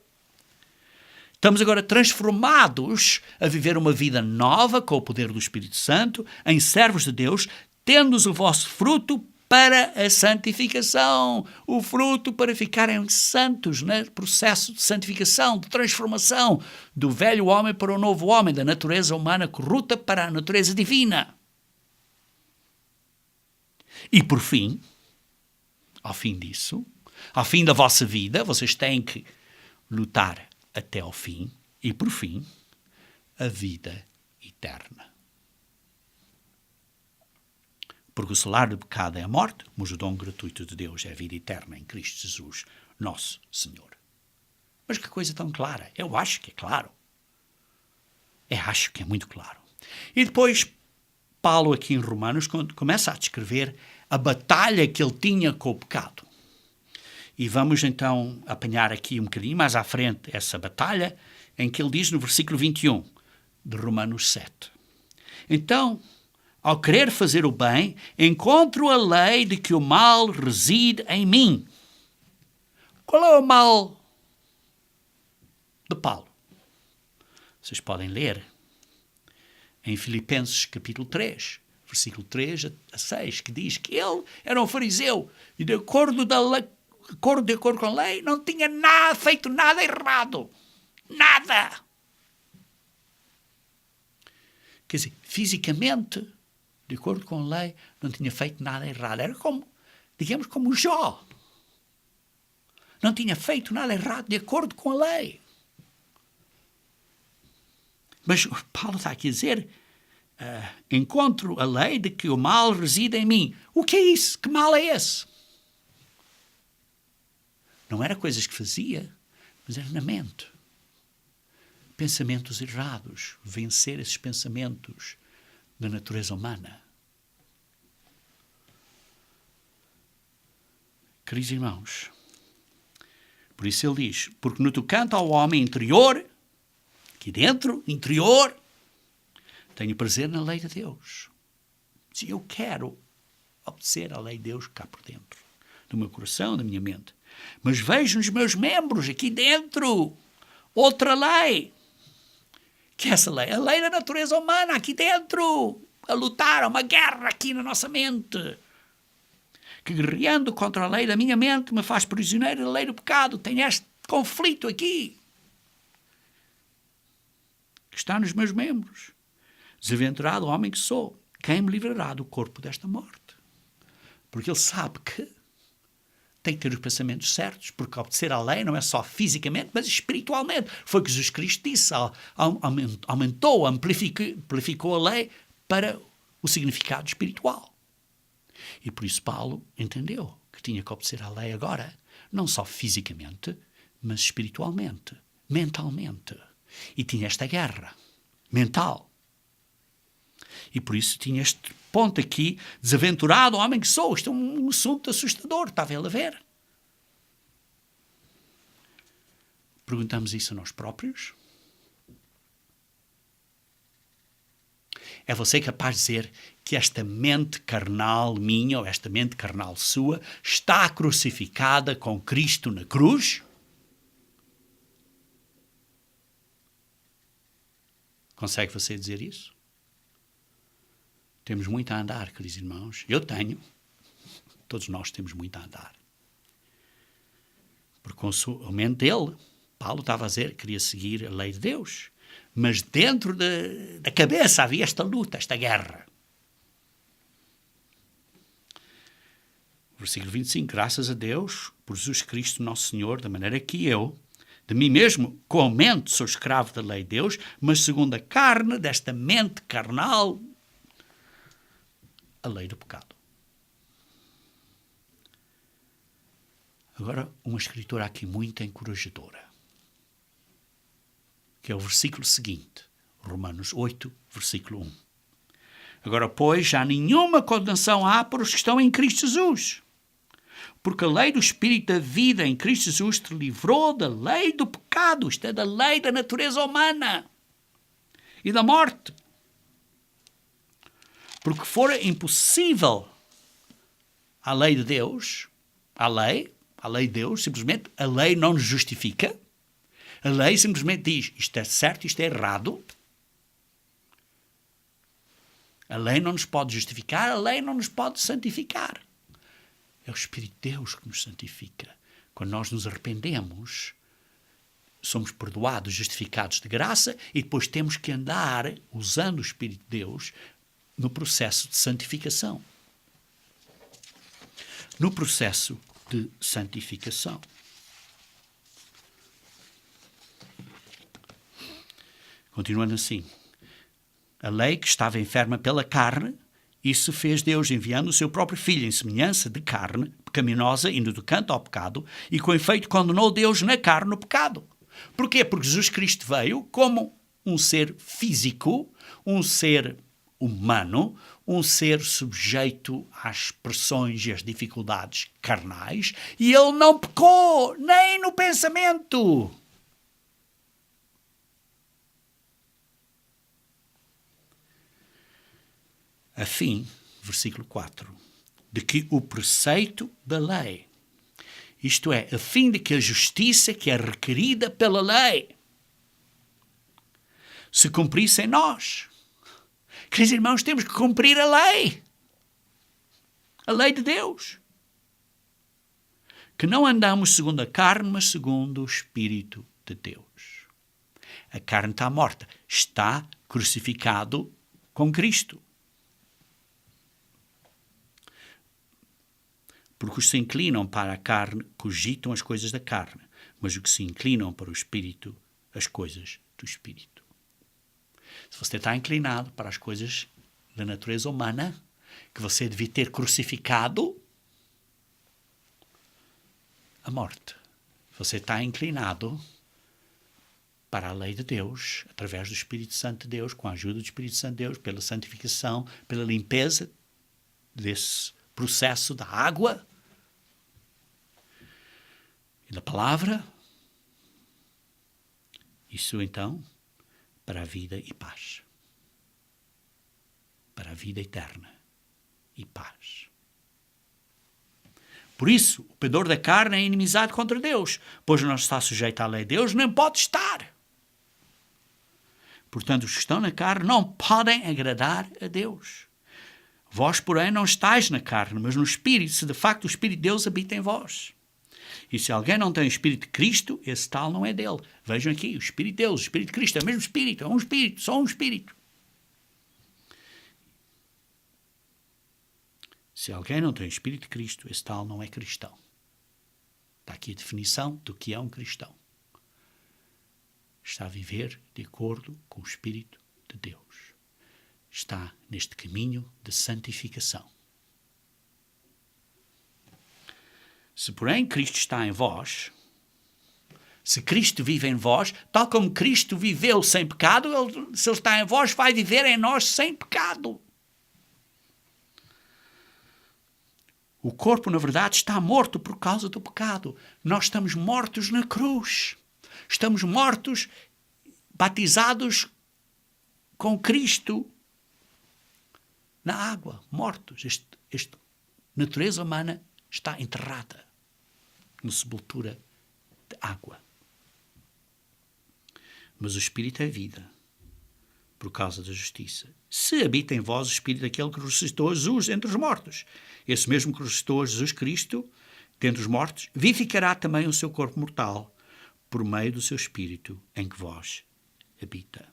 estamos agora transformados a viver uma vida nova com o poder do Espírito Santo, em servos de Deus, tendo-os o vosso fruto para a santificação. O fruto para ficarem santos, no processo de santificação, de transformação do velho homem para o novo homem, da natureza humana corrupta para a natureza divina. E por fim, ao fim disso, ao fim da vossa vida, vocês têm que lutar até ao fim, e por fim, a vida eterna. Porque o salário do pecado é a morte, mas o dom gratuito de Deus é a vida eterna em Cristo Jesus, nosso Senhor. Mas que coisa tão clara. Eu acho que é claro. Acho que é muito claro. E depois, Paulo aqui em Romanos começa a descrever a batalha que ele tinha com o pecado. E vamos então apanhar aqui um bocadinho mais à frente essa batalha, em que ele diz no versículo 21 de Romanos 7. Então, ao querer fazer o bem, encontro a lei de que o mal reside em mim. Qual é o mal de Paulo? Vocês podem ler em Filipenses capítulo 3, versículo 3 a 6, que diz que ele era um fariseu e de acordo com a lei não tinha feito nada errado. Nada. Quer dizer, fisicamente, de acordo com a lei, não tinha feito nada errado. Era como, digamos, como Jó. Não tinha feito nada errado de acordo com a lei. Mas Paulo está aqui a dizer, encontro a lei de que o mal reside em mim. O que é isso? Que mal é esse? Não era coisas que fazia, mas era na mente. Pensamentos errados. Vencer esses pensamentos da natureza humana. Queridos irmãos, por isso ele diz, porque no tocante ao homem interior, aqui dentro, interior, tenho prazer na lei de Deus. Se eu quero obedecer à lei de Deus cá por dentro, do meu coração, da minha mente. Mas vejo nos meus membros, aqui dentro, outra lei. Que é essa lei? A lei da natureza humana, aqui dentro, a lutar, uma guerra aqui na nossa mente. Que guerreando contra a lei da minha mente me faz prisioneiro da lei do pecado. Tem este conflito aqui. Que está nos meus membros. Desaventurado homem que sou, quem me livrará do corpo desta morte? Porque ele sabe que tem que ter os pensamentos certos, porque obedecer à lei não é só fisicamente, mas espiritualmente. Foi o que Jesus Cristo disse, aumentou, amplificou a lei para o significado espiritual. E por isso Paulo entendeu que tinha que obedecer à lei agora, não só fisicamente, mas espiritualmente, mentalmente. E tinha esta guerra mental. E por isso tinha este ponto aqui, desaventurado homem que sou. Isto é um assunto assustador, estava ele a ver. Perguntamos isso a nós próprios? É você capaz de dizer que esta mente carnal minha, ou esta mente carnal sua, está crucificada com Cristo na cruz? Consegue você dizer isso? Temos muito a andar, queridos irmãos. Eu tenho. Todos nós temos muito a andar. Porque com a mente dele, Paulo estava a dizer que queria seguir a lei de Deus. Mas dentro da cabeça havia esta luta, esta guerra. Versículo 25. Graças a Deus, por Jesus Cristo nosso Senhor, da maneira que eu, De mim mesmo, com a mente, sou escravo da lei de Deus, mas segundo a carne, desta mente carnal, a lei do pecado. Agora, uma escritura aqui muito encorajadora, que é o versículo seguinte, Romanos 8, versículo 1. Agora, pois, já nenhuma condenação há para os que estão em Cristo Jesus. Porque a lei do Espírito da vida em Cristo Jesus te livrou da lei do pecado, isto é, da lei da natureza humana e da morte. Porque fora impossível a lei de Deus, a lei de Deus, simplesmente, a lei não nos justifica. A lei simplesmente diz, isto é certo, isto é errado. A lei não nos pode justificar, a lei não nos pode santificar. É o Espírito de Deus que nos santifica. Quando nós nos arrependemos, somos perdoados, justificados de graça e depois temos que andar, usando o Espírito de Deus, no processo de santificação. No processo de santificação. Continuando assim. A lei que estava enferma pela carne, isso fez Deus enviando o seu próprio Filho em semelhança de carne, pecaminosa, indo ao pecado, e com efeito condenou Deus na carne o pecado. Porquê? Porque Jesus Cristo veio como um ser físico, um ser humano, um ser sujeito às pressões e às dificuldades carnais, e ele não pecou, nem no pensamento. A fim, versículo 4, de que o preceito da lei, isto é, a fim de que a justiça que é requerida pela lei se cumprisse em nós. Queridos irmãos, temos que cumprir a lei de Deus. Que não andamos segundo a carne, mas segundo o Espírito de Deus. A carne está morta, está crucificado com Cristo. Porque os que se inclinam para a carne cogitam as coisas da carne, mas os que se inclinam para o Espírito, as coisas do Espírito. Se você está inclinado para as coisas da natureza humana, que você devia ter crucificado, a morte. Você está inclinado para a lei de Deus, através do Espírito Santo de Deus, com a ajuda do Espírito Santo de Deus, pela santificação, pela limpeza desse processo da água e da palavra. Isso, então, para a vida e paz. Para a vida eterna e paz. Por isso, o pecador da carne é inimizade contra Deus, pois não está sujeito à lei de Deus, nem pode estar. Portanto, os que estão na carne não podem agradar a Deus. Vós, porém, não estáis na carne, mas no Espírito, se de facto o Espírito de Deus habita em vós. E se alguém não tem o Espírito de Cristo, esse tal não é dele. Vejam aqui, o Espírito de Deus, o Espírito de Cristo, é o mesmo Espírito, é um Espírito, só um Espírito. Se alguém não tem o Espírito de Cristo, esse tal não é cristão. Está aqui a definição do que é um cristão. Está a viver de acordo com o Espírito de Deus. Está neste caminho de santificação. Se, porém, Cristo está em vós, se Cristo vive em vós, tal como Cristo viveu sem pecado, se Ele está em vós, vai viver em nós sem pecado. O corpo, na verdade, está morto por causa do pecado. Nós estamos mortos na cruz. Estamos mortos, batizados com Cristo na água, mortos. Esta natureza humana está enterrada na sepultura de água. Mas o Espírito é vida, por causa da justiça. Se habita em vós o Espírito daquele que ressuscitou Jesus entre os mortos, esse mesmo que ressuscitou Jesus Cristo dentre os mortos, vivificará também o seu corpo mortal, por meio do seu Espírito em que vós habita.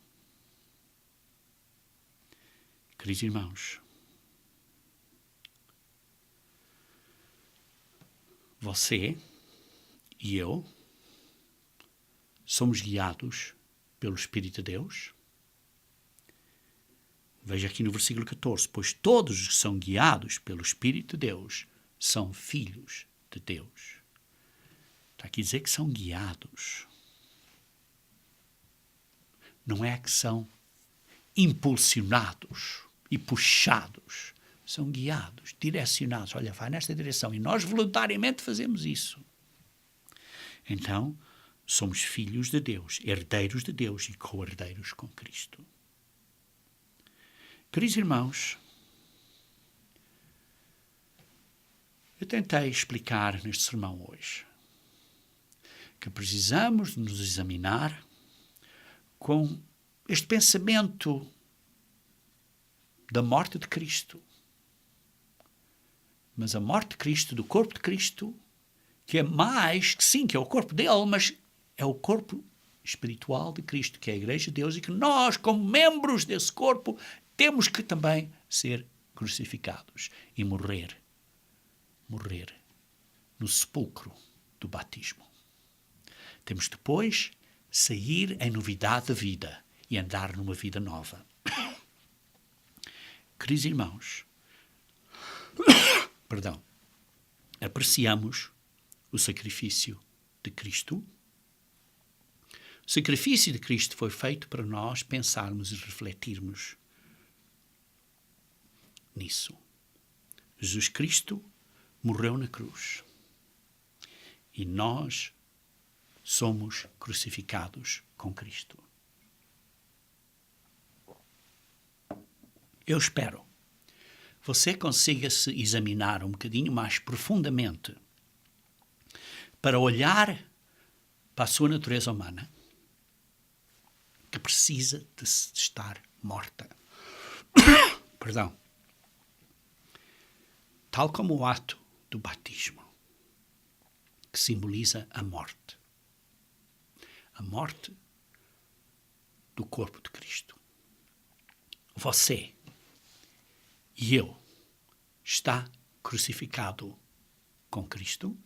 Queridos irmãos, você e eu somos guiados pelo Espírito de Deus? Veja aqui no versículo 14. Pois todos os que são guiados pelo Espírito de Deus são filhos de Deus. Está aqui a dizer que são guiados. Não é que são impulsionados e puxados. São guiados, direcionados. Olha, vai nesta direção. E nós voluntariamente fazemos isso. Então, somos filhos de Deus, herdeiros de Deus e co-herdeiros com Cristo. Queridos irmãos, eu tentei explicar neste sermão hoje que precisamos nos examinar com este pensamento da morte de Cristo. Mas a morte de Cristo, do corpo de Cristo, que é mais, que sim, que é o corpo dele, mas é o corpo espiritual de Cristo, que é a Igreja de Deus, e que nós, como membros desse corpo, temos que também ser crucificados e morrer no sepulcro do batismo. Temos depois sair em novidade da vida e andar numa vida nova. Queridos irmãos, apreciamos o sacrifício de Cristo. O sacrifício de Cristo foi feito para nós pensarmos e refletirmos nisso. Jesus Cristo morreu na cruz e nós somos crucificados com Cristo. Eu espero que você consiga se examinar um bocadinho mais profundamente para olhar para a sua natureza humana, que precisa de estar morta. Tal como o ato do batismo, que simboliza a morte do corpo de Cristo. Você e eu está crucificado com Cristo?